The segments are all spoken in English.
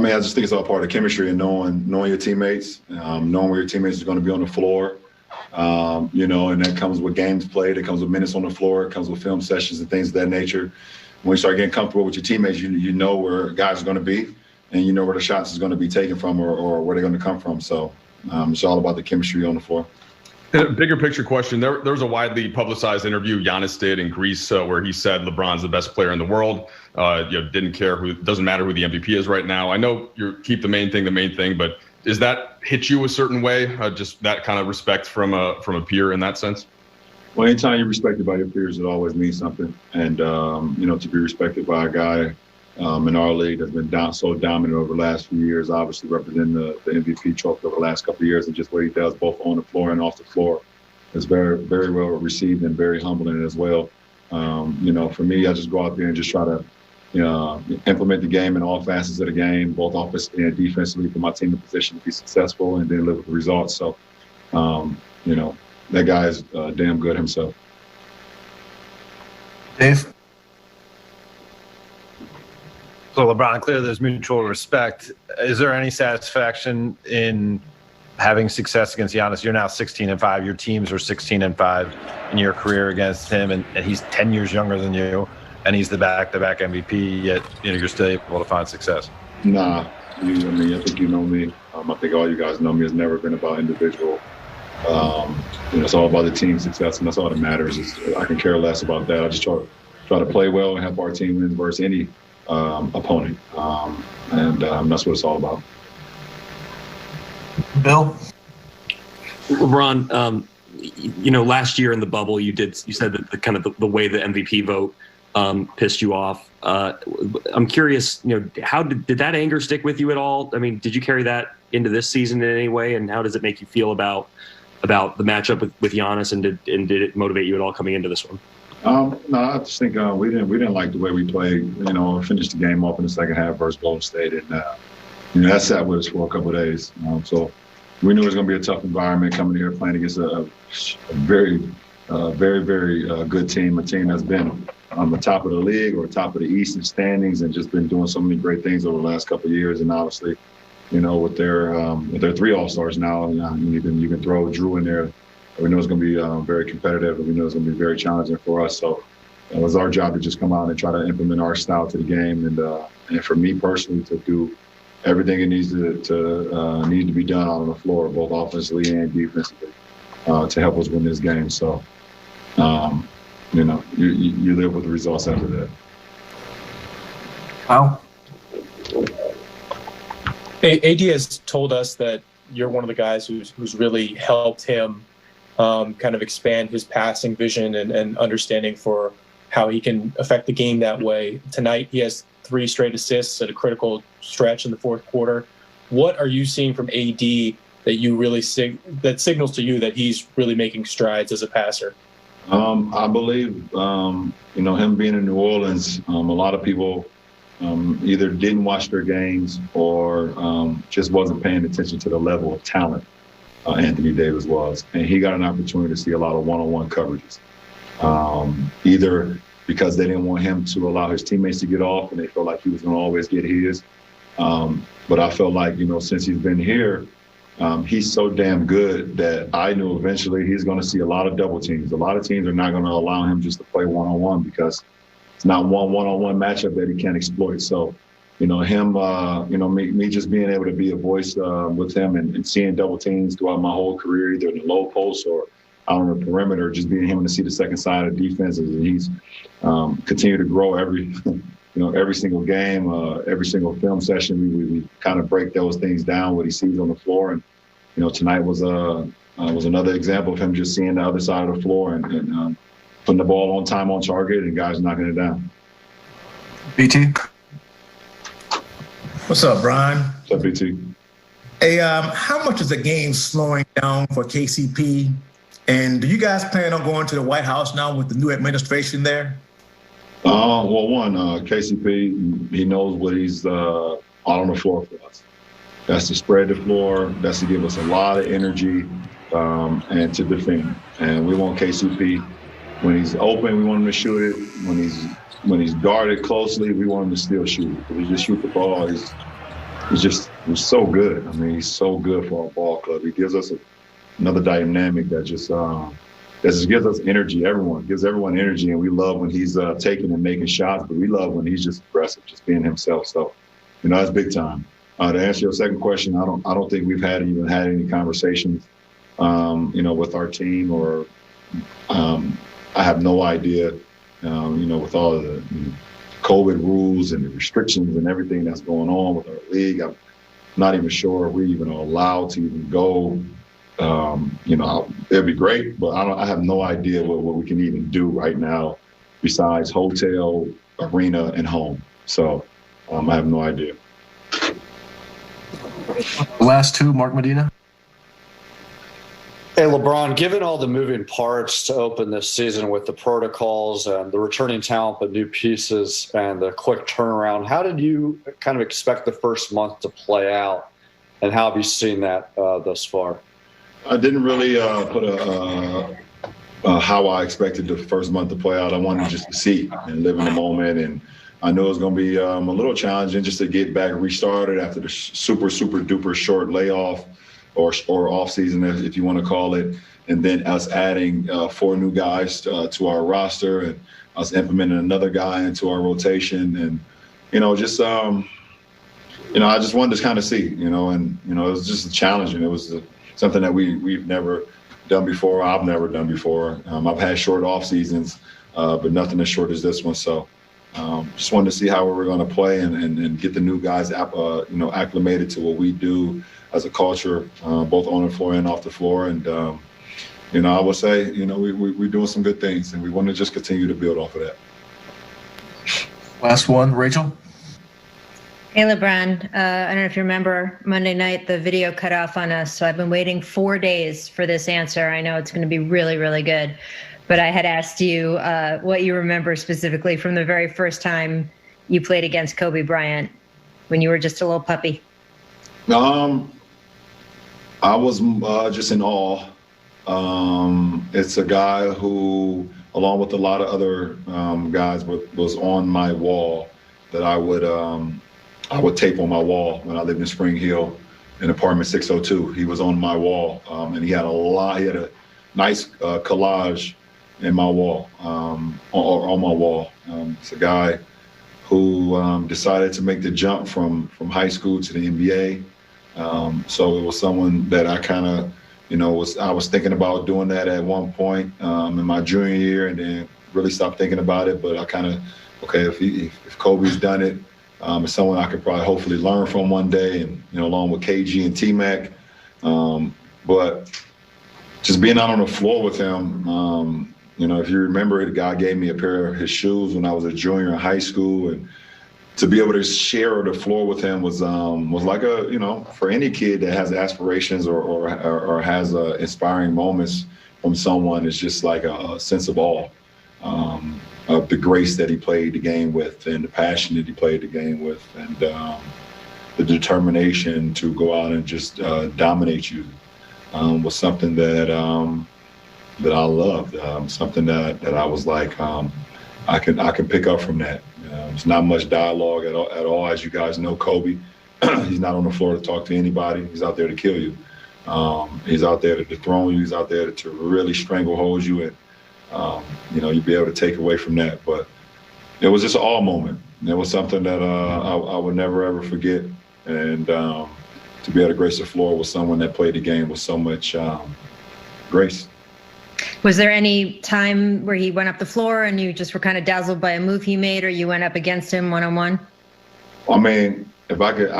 I mean, I just think it's all part of chemistry and knowing your teammates, knowing where your teammates are going to be on the floor. And that comes with games played. It comes with minutes on the floor. It comes with film sessions and things of that nature. When you start getting comfortable with your teammates, you know where guys are going to be, and you know where the shots is going to be taken from or where they're going to come from. So it's all about the chemistry on the floor. A bigger picture question. There was a widely publicized interview Giannis did in Greece where he said LeBron's the best player in the world. Didn't care doesn't matter who the MVP is right now. I know you keep the main thing, but does that hit you a certain way? Just that kind of respect from a peer in that sense? Well, anytime you're respected by your peers, it always means something. And, to be respected by a guy in our league that's been so dominant over the last few years, obviously representing the MVP trophy over the last couple of years, and just what he does both on the floor and off the floor is very, very well received and very humbling as well. For me, I just go out there and just try to implement the game in all facets of the game, both offensively and defensively, for my team in position to be successful and then live with the results. So, that guy is damn good himself. Dave? So LeBron, clearly there's mutual respect. Is there any satisfaction in having success against Giannis? You're now 16-5. Your teams are 16-5 in your career against him, and he's 10 years younger than you, and he's the back-to-back MVP. Yet you're still able to find success. Nah, I think you know me. I think all you guys know me. It's never been about individual. It's all about the team success, and that's all that matters. I can care less about that. I just try to play well and help our team win versus any opponent, and that's what it's all about. Bill? LeBron, last year in the bubble, you said that the way the MVP vote pissed you off. I'm curious, how did that anger stick with you at all? I mean, did you carry that into this season in any way, and how does it make you feel about the matchup with Giannis, and did it motivate you at all coming into this one? No, I just think we didn't like the way we played. Finished the game off in the second half versus Golden State, and that sat with us for a couple of days. So we knew it was going to be a tough environment coming here playing against a very, very, very good team, a team that's been on the top of the league or top of the Eastern standings and just been doing so many great things over the last couple of years. And obviously, with their three All-Stars now, you can throw Drew in there. We know it's going to be very competitive, and we know it's going to be very challenging for us. So it was our job to just come out and try to implement our style to the game, and for me personally to do everything it needs to be done out on the floor, both offensively and defensively, to help us win this game. So, you live with the results after that. Wow. AD has told us that you're one of the guys who's really helped him kind of expand his passing vision and understanding for how he can affect the game that way. Tonight, he has 3 straight assists at a critical stretch in the fourth quarter. What are you seeing from AD that you really that signals to you that he's really making strides as a passer? I believe, him being in New Orleans, a lot of people either didn't watch their games or just wasn't paying attention to the level of talent Anthony Davis was. And he got an opportunity to see a lot of one-on-one coverages, either because they didn't want him to allow his teammates to get off and they felt like he was going to always get his. But I felt like, since he's been here, he's so damn good that I knew eventually he's going to see a lot of double teams. A lot of teams are not going to allow him just to play one-on-one because it's not one-on-one matchup that he can't exploit. So, me just being able to be a voice with him and seeing double teams throughout my whole career, either in the low post or out on the perimeter, just being able to see the second side of defense, and he's continued to grow every single game, every single film session. We kind of break those things down, what he sees on the floor, and tonight was another example of him just seeing the other side of the floor and putting the ball on time, on target, and guys knocking it down. BT. What's up, Brian? What's up, BT? Hey, how much is the game slowing down for KCP? And do you guys plan on going to the White House now with the new administration there? KCP, he knows what he's out on the floor for us. That's to spread the floor. That's to give us a lot of energy and to defend. And we want KCP, when he's open, we want him to shoot it. When he's guarded closely, we want him to still shoot it. If he just shoot the ball, he's so good. I mean, he's so good for our ball club. He gives us another dynamic that just gives us energy. Gives everyone energy, and we love when he's taking and making shots, but we love when he's just aggressive, just being himself. So, that's big time. To answer your second question, I don't think we've had any conversations, with our team, or I have no idea, with all of the COVID rules and the restrictions and everything that's going on with our league. I'm not even sure if we even are allowed to even go. It'd be great, but I have no idea what we can even do right now besides hotel, arena, and home. So I have no idea. Last two, Mark Medina. Hey, LeBron, given all the moving parts to open this season with the protocols and the returning talent, but new pieces and the quick turnaround, how did you kind of expect the first month to play out, and how have you seen that thus far? I didn't really put how I expected the first month to play out. I wanted just to see and live in the moment, and I knew it was going to be a little challenging just to get back restarted after the super duper short layoff or off season, if you want to call it, and then us adding 4 new guys to our roster, and us implementing another guy into our rotation, and I just wanted to kind of see, and it was just challenging. It was something that we've never done before. I've never done before. I've had short off seasons, but nothing as short as this one. So just wanted to see how we were going to play and get the new guys acclimated to what we do as a culture, both on the floor and off the floor. And I would say we're doing some good things, and we want to just continue to build off of that. Last one, Rachel. Hey, LeBron. I don't know if you remember Monday night, the video cut off on us. So I've been waiting 4 days for this answer. I know it's going to be really, really good. But I had asked you what you remember specifically from the very first time you played against Kobe Bryant when you were just a little puppy. I was just in awe. It's a guy who, along with a lot of other guys, was on my wall that I would tape on my wall when I lived in Spring Hill in apartment 602. He was on my wall, and he had a nice collage in my wall, on my wall. It's a guy who decided to make the jump from high school to the NBA. So it was someone that I kind of, I was thinking about doing that at one point in my junior year, and then really stopped thinking about it. But I kind of, if Kobe's done it, it's someone I could probably hopefully learn from one day, and along with KG and T-Mac. But just being out on the floor with him, if you remember, the guy gave me a pair of his shoes when I was a junior in high school, and to be able to share the floor with him was like for any kid that has aspirations or has inspiring moments from someone, it's just like a sense of awe. Of the grace that he played the game with, and the passion that he played the game with, and the determination to go out and just dominate you was something that I loved. Something that I was like, I can pick up from that. There's not much dialogue at all. As you guys know, Kobe, he's not on the floor to talk to anybody. He's out there to kill you. He's out there to dethrone you. He's out there to really stranglehold you, and you'd be able to take away from that. But it was just an awe moment. It was something that I would never, ever forget. And to be able to grace the floor with someone that played the game with so much grace. Was there any time where he went up the floor and you just were kind of dazzled by a move he made, or you went up against him one-on-one? I mean, if I could,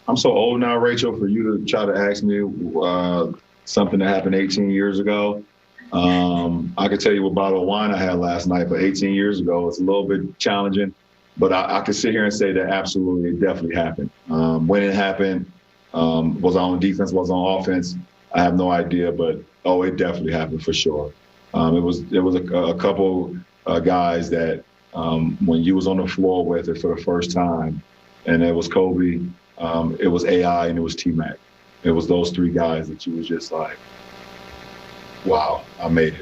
I'm so old now, Rachel, for you to try to ask me something that happened 18 years ago. I could tell you what bottle of wine I had last night, but 18 years ago, it's a little bit challenging. But I could sit here and say that absolutely, it definitely happened. When it happened, was I on defense, was I on offense? I have no idea, but it definitely happened for sure. It was a couple guys that when you was on the floor with it for the first time, and it was Kobe, it was AI, and it was T-Mac. It was those three guys that you was just like, wow, I made it.